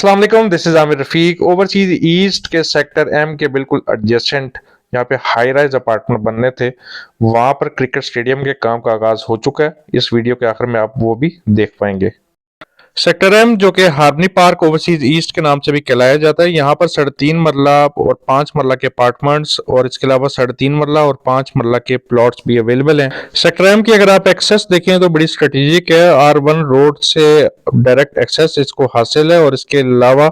अस्सलाम वालेकुम, this is Aamir Rafiq. Overseas east के सेक्टर एम के बिल्कुल एडजेसेंट यहाँ पे हाई राइज अपार्टमेंट बनने थे, वहां पर क्रिकेट स्टेडियम के काम का आगाज हो चुका है। इस वीडियो के आखिर में आप वो भी देख पाएंगे। सेक्टर एम जो कि हार्बनी पार्क ओवरसीज ईस्ट के नाम से भी कहलाया जाता है, यहाँ पर 3.5 मरला और 5 मरला के अपार्टमेंट्स और इसके अलावा 3.5 मरला और 5 मरला के प्लॉट्स भी अवेलेबल हैं। सेक्टर एम की अगर आप एक्सेस देखें तो बड़ी स्ट्रेटेजिक है। R1 रोड से डायरेक्ट एक्सेस इसको हासिल है और इसके अलावा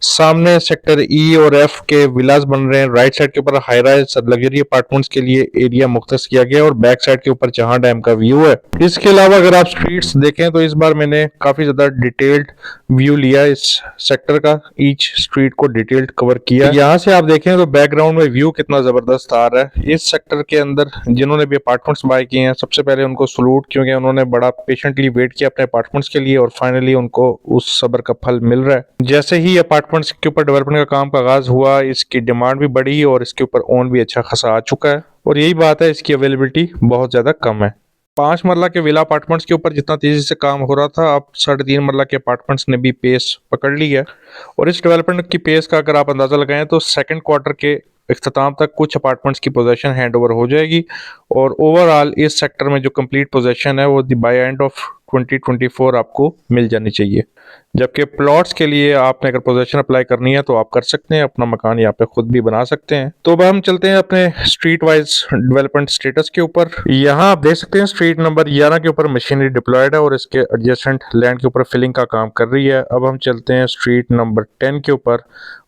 सामने सेक्टर ई और एफ के विलास बन रहे हैं। राइट साइड के ऊपर हाई राइज लग्जरी अपार्टमेंट्स के लिए एरिया मुख्तस किया गया और बैक साइड के ऊपर जहां डैम का व्यू है। इसके अलावा अगर आप स्ट्रीट्स देखें तो इस बार मैंने काफी ज्यादा डिटेल्ड व्यू लिया इस सेक्टर का, ईच स्ट्रीट को डिटेल्ड कवर किया। यहाँ से आप देखें तो बैकग्राउंड में व्यू कितना जबरदस्त आ रहा है। इस सेक्टर के अंदर जिन्होंने भी अपार्टमेंट्स बाय किए हैं, सबसे पहले उनको सलूट, क्योंकि उन्होंने बड़ा पेशेंटली वेट किया अपने अपार्टमेंट्स के लिए और फाइनली उनको उस सब्र का फल मिल रहा है। जैसे ही अपार्टमेंट्स के ऊपर डेवलपमेंट का काम का आगाज हुआ, इसकी डिमांड भी बढ़ी और इसके ऊपर ओन भी अच्छा खासा आ चुका है और यही बात है, इसकी अवेलेबिलिटी बहुत ज्यादा कम है। 5 मरला के विला अपार्टमेंट्स के ऊपर जितना तेजी से काम हो रहा था, अब 3.5 मरला के अपार्टमेंट्स ने भी पेस पकड़ ली है। और इस डेवलपमेंट की पेस का अगर आप अंदाजा लगाएं तो सेकंड क्वार्टर के इख्तिताम तक कुछ अपार्टमेंट्स की पोजीशन हैंड ओवर हो जाएगी और ओवरऑल इस सेक्टर में जो कंप्लीट पोजीशन है वो बाय एंड ऑफ 2024 आपको मिल जानी चाहिए। जबकि प्लॉट्स के लिए आपने अगर पोजीशन अप्लाई करनी है तो आप कर सकते हैं, अपना मकान यहाँ पे खुद भी बना सकते हैं। तो अब हम चलते हैं अपने स्ट्रीट वाइज डेवलपमेंट स्टेटस के ऊपर। यहाँ आप देख सकते हैं स्ट्रीट नंबर 11 के ऊपर मशीनरी डिप्लॉयड है और इसके एडजेसेंट लैंड के ऊपर फिलिंग का काम कर रही है। अब हम चलते हैं स्ट्रीट नंबर 10 के ऊपर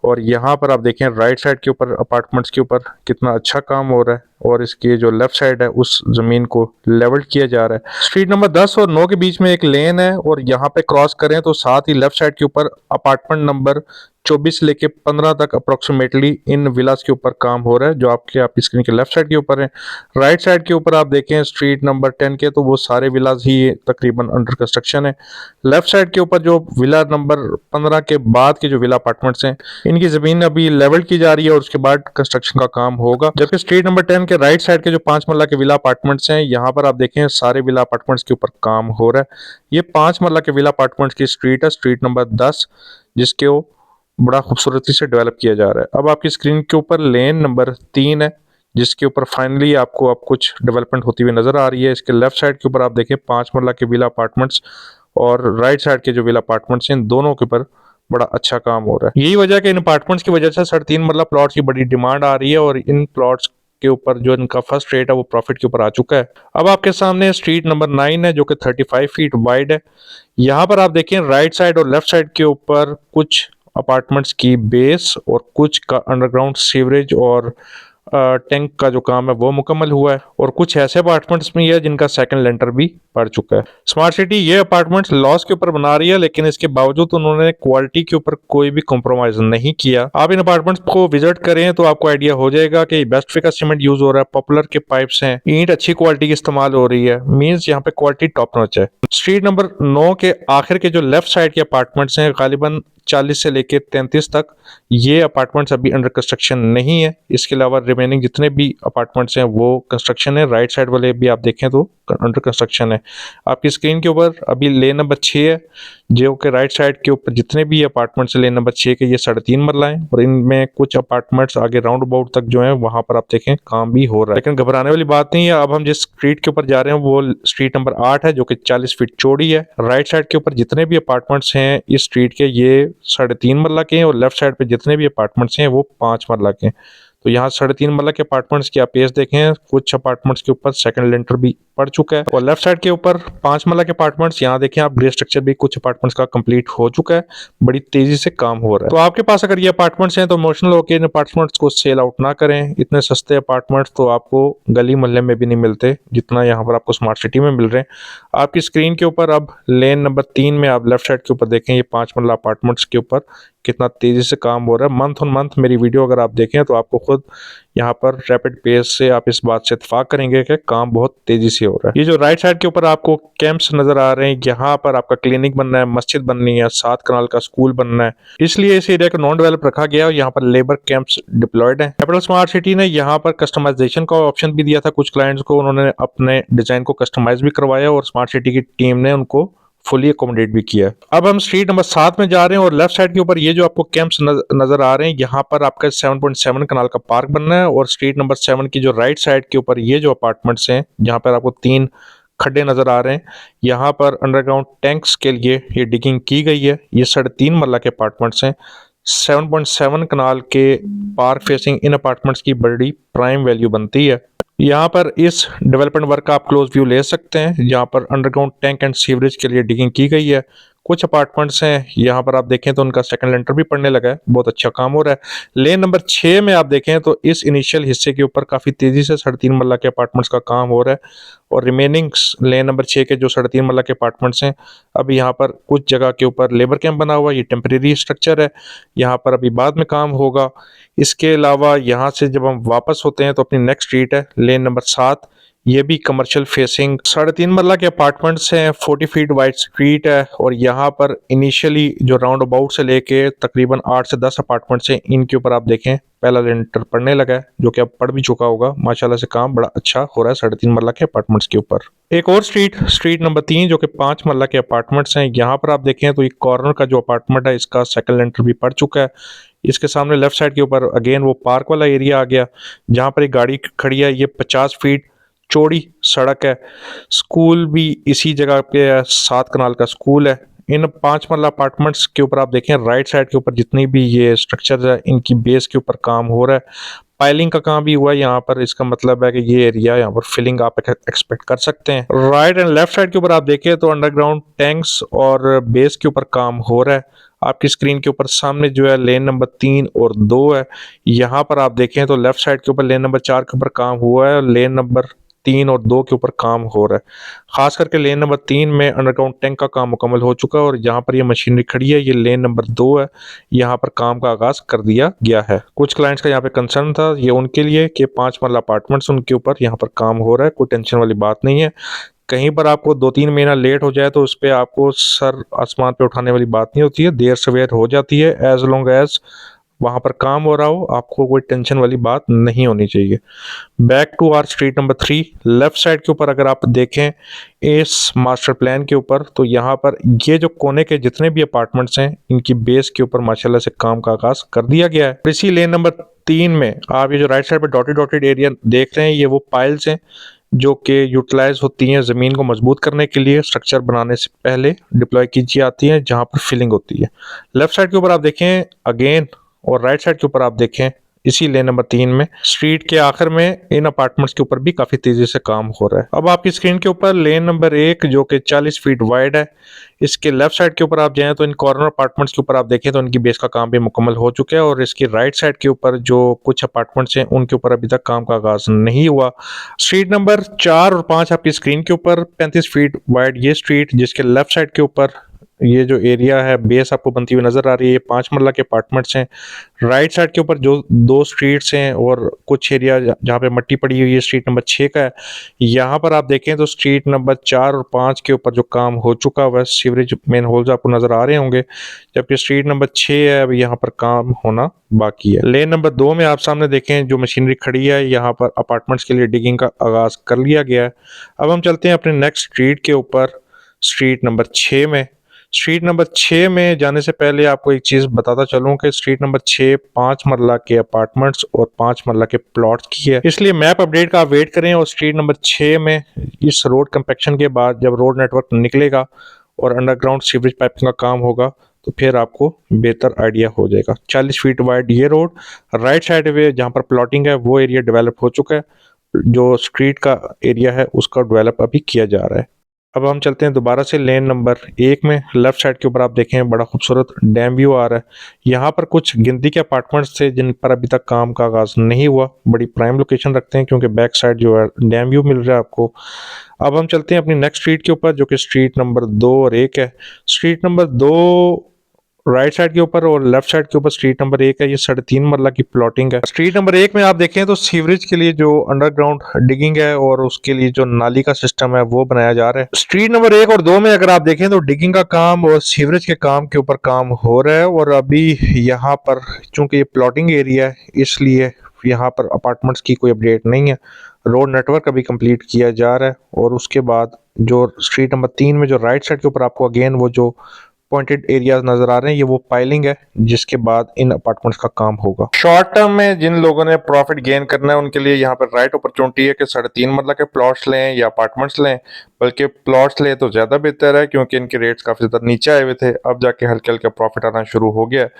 और यहाँ पर आप देखें राइट साइड के ऊपर अपार्टमेंट्स के ऊपर कितना अच्छा काम हो रहा है और इसकी जो लेफ्ट साइड है उस जमीन को लेवल किया जा रहा है। स्ट्रीट नंबर 10 और 9 के बीच में एक लेन है और यहाँ पे क्रॉस करें तो साथ ही लेफ्ट साइड के ऊपर अपार्टमेंट नंबर 24 लेके 15 तक अप्रोक्सीमेटली इन विलास के ऊपर काम हो रहा है, जो आपकी स्क्रीन के लेफ्ट साइड के ऊपर है। राइट साइड के ऊपर आप देखें स्ट्रीट नंबर 10 के, तो वो सारे विलास ही तकरीबन अंडर कंस्ट्रक्शन है। लेफ्ट साइड के ऊपर जो विला नंबर 15 के बाद के जो विला अपार्टमेंट्स हैं, इनकी जमीन अभी लेवल की जा रही है और उसके बाद कंस्ट्रक्शन का काम होगा। जबकि स्ट्रीट नंबर 10 के राइट साइड के जो 5 मरला के विला अपार्टमेंट्स हैं, यहाँ पर आप देखें सारे विला अपार्टमेंट्स के ऊपर काम हो रहा है। ये 5 मरला के विला अपार्टमेंट्स की स्ट्रीट है, स्ट्रीट नंबर 10, जिसके वो बड़ा खूबसूरती से डेवलप किया जा रहा है। अब आपकी स्क्रीन के ऊपर लेन नंबर 3 है, जिसके ऊपर फाइनली आपको अब कुछ डेवलपमेंट होती हुई नजर आ रही है। इसके लेफ्ट साइड के ऊपर आप देखें 5 मरला के विला अपार्टमेंट्स और राइट साइड के जो विला अपार्टमेंट्स हैं, इन दोनों के ऊपर बड़ा अच्छा काम हो रहा है। यही वजह कि इन अपार्टमेंट्स की वजह से 3.5 मरला प्लॉट्स की बड़ी डिमांड आ रही है और इन प्लॉट्स के ऊपर जो इनका फर्स्ट रेट है वो प्रॉफिट के ऊपर आ चुका है। अब आपके सामने स्ट्रीट नंबर 9 है, जो कि 35 फीट वाइड है। यहाँ पर आप देखें राइट साइड और लेफ्ट साइड के ऊपर कुछ अपार्टमेंट्स की बेस और कुछ का अंडरग्राउंड सीवरेज और टैंक का जो काम है वो मुकम्मल हुआ है और कुछ ऐसे अपार्टमेंट्स में है जिनका सेकंड लेंटर भी पड़ चुका है। स्मार्ट सिटी ये अपार्टमेंट्स लॉस के ऊपर बना रही है, लेकिन इसके बावजूद उन्होंने क्वालिटी के ऊपर कोई भी कॉम्प्रोमाइज नहीं किया। आप इन अपार्टमेंट्स को विजिट करें तो आपको आइडिया हो जाएगा कि बेस्ट फिका सीमेंट यूज हो रहा है, पॉपुलर के पाइप्स हैं, ईंट अच्छी क्वालिटी की इस्तेमाल हो रही है, मींस यहाँ पे क्वालिटी टॉप नॉच है। स्ट्रीट नंबर 9 के आखिर के जो लेफ्ट साइड के अपार्टमेंट्स हैं, गालिबन 40 से लेके 33 तक ये अपार्टमेंट्स अभी अंडर कंस्ट्रक्शन नहीं है। इसके अलावा रिमेनिंग जितने भी अपार्टमेंट्स हैं वो कंस्ट्रक्शन है। राइट साइड वाले भी आप देखें तो अंडर कंस्ट्रक्शन है। आपकी स्क्रीन के ऊपर अभी लेन नंबर 6 है, जो कि राइट साइड के ऊपर जितने भी अपार्टमेंट्स लेन नंबर 6 के, ये 3.5 मरला है और इनमें कुछ अपार्टमेंट्स आगे राउंड अबाउट तक जो है वहां पर आप देखें काम भी हो रहा है। लेकिन घबराने वाली बात नहीं है। अब हम जिस स्ट्रीट के ऊपर जा रहे हैं वो स्ट्रीट नंबर 8 है, जो कि 40 फीट चौड़ी है। राइट साइड के ऊपर जितने भी अपार्टमेंट्स हैं इस स्ट्रीट के, ये 3.5 मरला के हैं और लेफ्ट साइड पे जितने भी अपार्टमेंट्स हैं वो 5 मरला के हैं। तो यहाँ 3.5 मरला के अपार्टमेंट्स की आप पेज देखें, कुछ अपार्टमेंट्स के ऊपर सेकंड लेंटर भी पड़ चुका है और लेफ्ट साइड के ऊपर 5 मरला के अपार्टमेंट्स, यहाँ देखें आप ग्रे स्ट्रक्चर भी कुछ अपार्टमेंट्स का कंप्लीट हो चुका है। बड़ी तेजी से काम हो रहा है। तो आपके पास अगर ये अपार्टमेंट्स हैं तो इमोशनल होकर इन अपार्टमेंट्स को सेल आउट ना करें। इतने सस्ते अपार्टमेंट्स तो आपको गली मोहल्ले में भी नहीं मिलते जितना यहाँ पर आपको स्मार्ट सिटी में मिल रहे हैं। आपकी स्क्रीन के ऊपर अब लेन नंबर 3 में आप लेफ्ट साइड के ऊपर देखें, ये 5 मरला अपार्टमेंट्स के ऊपर कितना तेजी से काम हो रहा है। मंथ ऑन मंथ मेरी वीडियो अगर आप देखें तो आपको खुद यहाँ पर रैपिड पेस से आप इस बात से इत्तेफाक करेंगे कि काम बहुत तेजी से हो रहा है। ये जो राइट साइड के ऊपर आपको कैंप्स नजर आ रहे हैं, यहाँ पर आपका क्लिनिक बनना है, मस्जिद बननी है, 7 कनाल का स्कूल बनना है, इसलिए इस एरिया को नॉन डेवलप रखा गया और यहाँ पर लेबर कैंप्स डिप्लॉयड है। कैपिटल स्मार्ट सिटी ने यहाँ पर कस्टमाइजेशन का ऑप्शन भी दिया था कुछ क्लाइंट्स को, उन्होंने अपने डिजाइन को कस्टमाइज भी करवाया और स्मार्ट सिटी की टीम ने उनको फुली अकोमोडेट भी किया है। अब हम स्ट्रीट नंबर 7 में जा रहे हैं और लेफ्ट साइड के ऊपर ये जो आपको कैंप्स नजर आ रहे हैं, यहाँ पर आपका 7.7 कनाल का पार्क बनना है। और स्ट्रीट नंबर 7 की जो राइट साइड के ऊपर ये जो अपार्टमेंट्स हैं, जहाँ पर आपको 3 खड्डे नजर आ रहे हैं, यहाँ पर अंडरग्राउंड टैंक्स के लिए ये डिगिंग की गई है। ये 3.5 मरला के अपार्टमेंट्स हैं। 7.7 कनाल के पार्क फेसिंग इन अपार्टमेंट्स की बड़ी प्राइम वैल्यू बनती है। यहाँ पर इस डेवलपमेंट वर्क का आप क्लोज व्यू ले सकते हैं, जहाँ पर अंडरग्राउंड टैंक एंड सीवरेज के लिए डिगिंग की गई है। कुछ अपार्टमेंट्स हैं यहाँ पर आप देखें तो उनका सेकंड लेंटर भी पड़ने लगा है, बहुत अच्छा काम हो रहा है। लेन नंबर 6 में आप देखें तो इस इनिशियल हिस्से के ऊपर काफी तेजी से 3.5 मरला के अपार्टमेंट्स का काम हो रहा है। और रिमेनिंग लेन नंबर 6 के जो 3.5 मरला के अपार्टमेंट्स हैं, अब यहाँ पर कुछ जगह के ऊपर लेबर कैंप बना हुआ है, ये टेम्परेरी स्ट्रक्चर है, यहाँ पर अभी बाद में काम होगा। इसके अलावा यहाँ से जब हम वापस होते हैं तो अपनी नेक्स्ट स्ट्रीट है लेन नंबर 7, ये भी कमर्शियल फेसिंग 3.5 मरला के अपार्टमेंट्स हैं, 40 फीट वाइड स्ट्रीट है। और यहाँ पर इनिशियली जो राउंड अबाउट से लेके तकरीबन 8 से 10 अपार्टमेंट्स हैं, इनके ऊपर आप देखें पहला लेंटर पड़ने लगा है, जो कि अब पड़ भी चुका होगा। माशाल्लाह से काम बड़ा अच्छा हो रहा है 3.5 मरला के अपार्टमेंट्स के ऊपर। एक और स्ट्रीट नंबर 3 जो कि 5 मरला के अपार्टमेंट्स हैं, यहाँ पर आप देखें तो एक कॉर्नर का जो अपार्टमेंट है इसका सेकंड लेंटर भी पड़ चुका है। इसके सामने लेफ्ट साइड के ऊपर अगेन वो पार्क वाला एरिया आ गया, जहाँ पर एक गाड़ी खड़ी है। ये 50 फीट चौड़ी सड़क है। स्कूल भी इसी जगह पे है, 7 कनाल का स्कूल है। इन 5 मरला अपार्टमेंट्स के ऊपर आप देखें राइट साइड के ऊपर जितनी भी ये स्ट्रक्चर है, इनकी बेस के ऊपर काम हो रहा है। पाइलिंग का काम भी हुआ है यहाँ पर, इसका मतलब है कि ये एरिया यहाँ पर फिलिंग आप एक्सपेक्ट कर सकते हैं। राइट एंड लेफ्ट साइड के ऊपर आप देखें तो अंडरग्राउंड टैंक्स और बेस के ऊपर काम हो रहा है। आपकी स्क्रीन के ऊपर सामने जो है लेन नंबर 3 और 2 है। यहाँ पर आप देखें तो लेफ्ट साइड के ऊपर लेन नंबर 4 के ऊपर काम हुआ है और लेन नंबर 3 और 2 के ऊपर काम हो रहा है। खास करके लेन नंबर 3 में अंडरग्राउंड टैंक का काम मुकम्मल हो चुका है और यहाँ पर ये मशीनरी खड़ी है। ये लेन नंबर 2 है, यहाँ पर काम का आगाज कर दिया गया है। कुछ क्लाइंट्स का यहाँ पे कंसर्न था ये उनके लिए कि 5 मरला अपार्टमेंट्स उनके ऊपर यहाँ पर काम हो रहा है, कोई टेंशन वाली बात नहीं है। कहीं पर आपको 2-3 महीना लेट हो जाए तो उस पर आपको सर आसमान पे उठाने वाली बात नहीं होती है, देर सवेर हो जाती है। एज लॉन्ग एज वहां पर काम हो रहा हो, आपको कोई टेंशन वाली बात नहीं होनी चाहिए। Back to our street number 3, left side के ऊपर अगर आप देखें इस मास्टर प्लान के ऊपर, तो यहाँ पर ये जो कोने के जितने भी अपार्टमेंट्स हैं, इनकी बेस के ऊपर माशाल्लाह से काम का आगाज कर दिया गया है। इसी लेन नंबर 3 में आप ये जो राइट साइड पे डॉटेड एरिया देख रहे हैं, ये वो पाइल्स हैं जो कि यूटिलाइज होती हैं ज़मीन को मजबूत करने के लिए, स्ट्रक्चर बनाने से पहले डिप्लॉय की जाती हैं, जहाँ पर फिलिंग होती है। लेफ्ट साइड के ऊपर आप देखें अगेन, और राइट साइड के ऊपर आप देखें इसी लेन नंबर 3 में स्ट्रीट के आखिर में इन अपार्टमेंट्स के ऊपर भी काफी तेजी से काम हो रहा है। अब आपकी स्क्रीन के ऊपर लेन नंबर 1 जो कि 40 फीट वाइड है, इसके लेफ्ट साइड के ऊपर आप जाएं तो इन कॉर्नर अपार्टमेंट्स के ऊपर आप देखें तो इनकी बेस का काम भी मुकम्मल हो चुका है। और इसकी राइट साइड के ऊपर जो कुछ अपार्टमेंट्स हैं उनके ऊपर अभी तक काम का आगाज नहीं हुआ। स्ट्रीट नंबर 4 और 5 आपकी स्क्रीन के ऊपर 35 फीट वाइड ये स्ट्रीट, जिसके लेफ्ट साइड के ऊपर ये जो एरिया है बेस आपको बनती हुई नजर आ रही है, 5 मरला के अपार्टमेंट्स हैं। राइट साइड के ऊपर जो 2 स्ट्रीट्स हैं और कुछ एरिया जहाँ पे मट्टी पड़ी हुई है स्ट्रीट नंबर 6 का है। यहाँ पर आप देखें तो स्ट्रीट नंबर 4 और 5 के ऊपर जो काम हो चुका हुआ है, सीवरेज मेन होल्स आपको नजर आ रहे होंगे, जबकि स्ट्रीट नंबर 6 है अभी यहाँ पर काम होना बाकी है। लेन नंबर 2 में आप सामने देखें जो मशीनरी खड़ी है, यहाँ पर अपार्टमेंट्स के लिए डिगिंग का आगाज कर लिया गया है। अब हम चलते हैं अपने नेक्स्ट स्ट्रीट के ऊपर, स्ट्रीट नंबर 6 में। स्ट्रीट नंबर 6 में जाने से पहले आपको एक चीज़ बताता चलूं कि स्ट्रीट नंबर 6 5 मरला के अपार्टमेंट्स और 5 मरला के प्लॉट्स की है, इसलिए मैप अपडेट का आप वेट करें। और स्ट्रीट नंबर 6 में इस रोड कंपैक्शन के बाद जब रोड नेटवर्क निकलेगा और अंडरग्राउंड सीवरेज पाइपिंग का काम होगा तो फिर आपको बेहतर आइडिया हो जाएगा। 40 फीट वाइड ये रोड, राइट साइड वे जहाँ पर प्लॉटिंग है वो एरिया डेवलप हो चुका है, जो स्ट्रीट का एरिया है उसका डेवलप अभी किया जा रहा है। अब हम चलते हैं दोबारा से लेन नंबर 1 में। लेफ्ट साइड के ऊपर आप देखें बड़ा खूबसूरत डैम व्यू आ रहा है। यहाँ पर कुछ गिनती के अपार्टमेंट्स थे जिन पर अभी तक काम का आगाज नहीं हुआ, बड़ी प्राइम लोकेशन रखते हैं क्योंकि बैक साइड जो है डैम व्यू मिल रहा है आपको। अब हम चलते हैं अपनी नेक्स्ट स्ट्रीट के ऊपर जो कि स्ट्रीट नंबर 2 और 1 है। स्ट्रीट नंबर 2 राइट साइड के ऊपर और लेफ्ट साइड के ऊपर स्ट्रीट नंबर 1 है, ये 3.5 मरला की प्लॉटिंग है। स्ट्रीट नंबर 1 में आप देखें तो सीवरेज के लिए जो अंडरग्राउंड डिगिंग है और उसके लिए जो नाली का सिस्टम है वो बनाया जा रहा है। स्ट्रीट नंबर 1 और 2 में अगर आप देखें तो डिगिंग का काम और सीवरेज के काम के ऊपर काम हो रहा है। और अभी यहाँ पर चूंकि ये प्लॉटिंग एरिया है इसलिए यहाँ पर अपार्टमेंट्स की कोई अपडेट नहीं है। रोड नेटवर्क अभी कंप्लीट किया जा रहा है और उसके बाद जो स्ट्रीट नंबर 3 में जो राइट साइड के ऊपर आपको अगेन वो जो पॉइंटेड एरियाज नजर आ रहे हैं, ये वो पाइलिंग है जिसके बाद इन अपार्टमेंट्स का काम होगा। शॉर्ट टर्म में जिन लोगों ने प्रॉफिट गेन करना है उनके लिए यहाँ पर राइट अपॉर्चुनिटी है कि 3.5 मंजिला के प्लॉट्स लें या अपार्टमेंट्स लें, बल्कि प्लॉट्स ले तो ज्यादा बेहतर है क्योंकि इनके रेट्स काफी ज्यादा नीचे आए हुए थे, अब जाके हल्के हल्के प्रॉफिट आना शुरू हो गया है।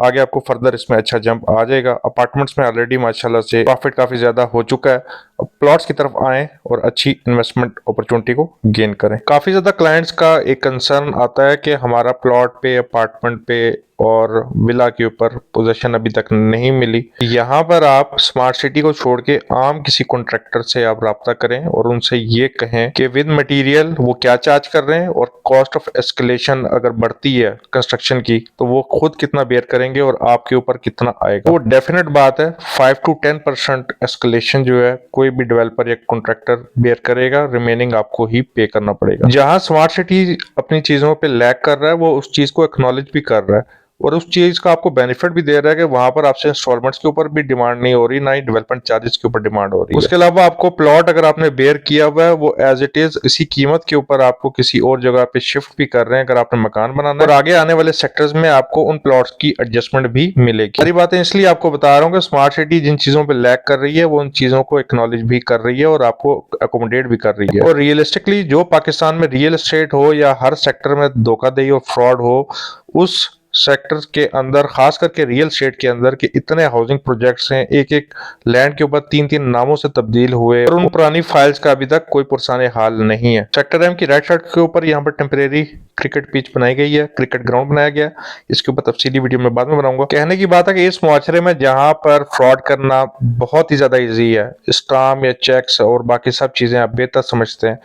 आगे आपको फर्दर इसमें अच्छा जंप आ जाएगा। अपार्टमेंट्स में ऑलरेडी माशाल्लाह से प्रॉफिट काफी ज्यादा हो चुका है। अब प्लॉट्स की तरफ आएं और अच्छी इन्वेस्टमेंट अपॉर्चुनिटी को गेन करें। काफी ज्यादा क्लाइंट्स का एक कंसर्न आता है कि हमारा प्लॉट पे, अपार्टमेंट पे और विला के ऊपर पोजीशन अभी तक नहीं मिली। यहाँ पर आप स्मार्ट सिटी को छोड़ के आम किसी कॉन्ट्रैक्टर से आप राब्ता करें और उनसे ये कहें कि विद मटेरियल वो क्या चार्ज कर रहे हैं और कॉस्ट ऑफ एस्केलेशन अगर बढ़ती है कंस्ट्रक्शन की तो वो खुद कितना बेयर करेंगे और आपके ऊपर कितना आएगा। वो डेफिनेट बात है 5 to 10% एस्केलेशन जो है कोई भी डेवलपर या कॉन्ट्रैक्टर बेयर करेगा, रिमेनिंग आपको ही पे करना पड़ेगा। जहां स्मार्ट सिटी अपनी चीजों पे लैग कर रहा है वो उस चीज को एक्नॉलेज भी कर रहा है और उस चीज का आपको बेनिफिट भी दे रहा है कि वहां पर आपसे इंस्टॉलमेंट्स के ऊपर भी डिमांड नहीं हो रही, ना ही डेवलपमेंट चार्जेस के ऊपर डिमांड हो रही है। उसके अलावा आपको प्लॉट अगर आपने बेयर किया हुआ है वो एज इट इज इसी कीमत के ऊपर आपको किसी और जगह पे शिफ्ट भी कर रहे हैं अगर आपने मकान बनाना है, और आगे आने वाले सेक्टर्स में आपको उन प्लॉट्स की एडजस्टमेंट भी मिलेगी। सारी बातें इसलिए आपको बता रहा हूँ कि स्मार्ट सिटी जिन चीजों पे लैग कर रही है वो उन चीजों को एक्नॉलेज भी कर रही है और आपको अकोमोडेट भी कर रही है। और रियलिस्टिकली जो पाकिस्तान में रियल एस्टेट हो या हर सेक्टर में धोखाधड़ी और फ्रॉड हो, उस सेक्टर के अंदर खास करके रियल एस्टेट के अंदर के इतने हाउसिंग प्रोजेक्ट्स हैं, एक एक लैंड के ऊपर 3-3 नामों से तब्दील हुए और उन पुरानी फाइल्स का अभी तक कोई पुरसाने हाल नहीं है। सेक्टर एम की राइट साइड के ऊपर यहाँ पर टेम्परेरी क्रिकेट पिच बनाई गई है, क्रिकेट ग्राउंड बनाया गया है। इसके ऊपर तफसीली वीडियो में बाद में बनाऊंगा। कहने की बात है कि इस मुआशरे में जहां पर फ्रॉड करना बहुत ही ज्यादा इजी है, स्टाम्प या चेक्स और बाकी सब चीजें आप बेहतर समझते हैं,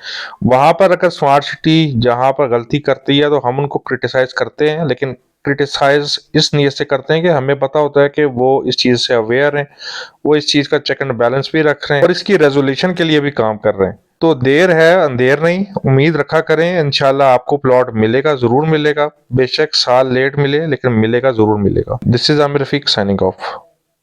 वहां पर अगर स्मार्ट सिटी जहां पर गलती करती है तो हम उनको क्रिटिसाइज करते हैं, लेकिन क्रिटिसाइज इस नीयत से करते हैं कि हमें पता होता है कि वो इस चीज से अवेयर हैं, वो इस चीज का चेक एंड बैलेंस भी रख रहे हैं और इसकी रेजोल्यूशन के लिए भी काम कर रहे हैं। तो देर है अंधेर नहीं, उम्मीद रखा करें, इंशाल्लाह आपको प्लॉट मिलेगा, जरूर मिलेगा, बेशक साल लेट मिले लेकिन मिलेगा, जरूर मिलेगा। This is Aamir Rafiq signing off.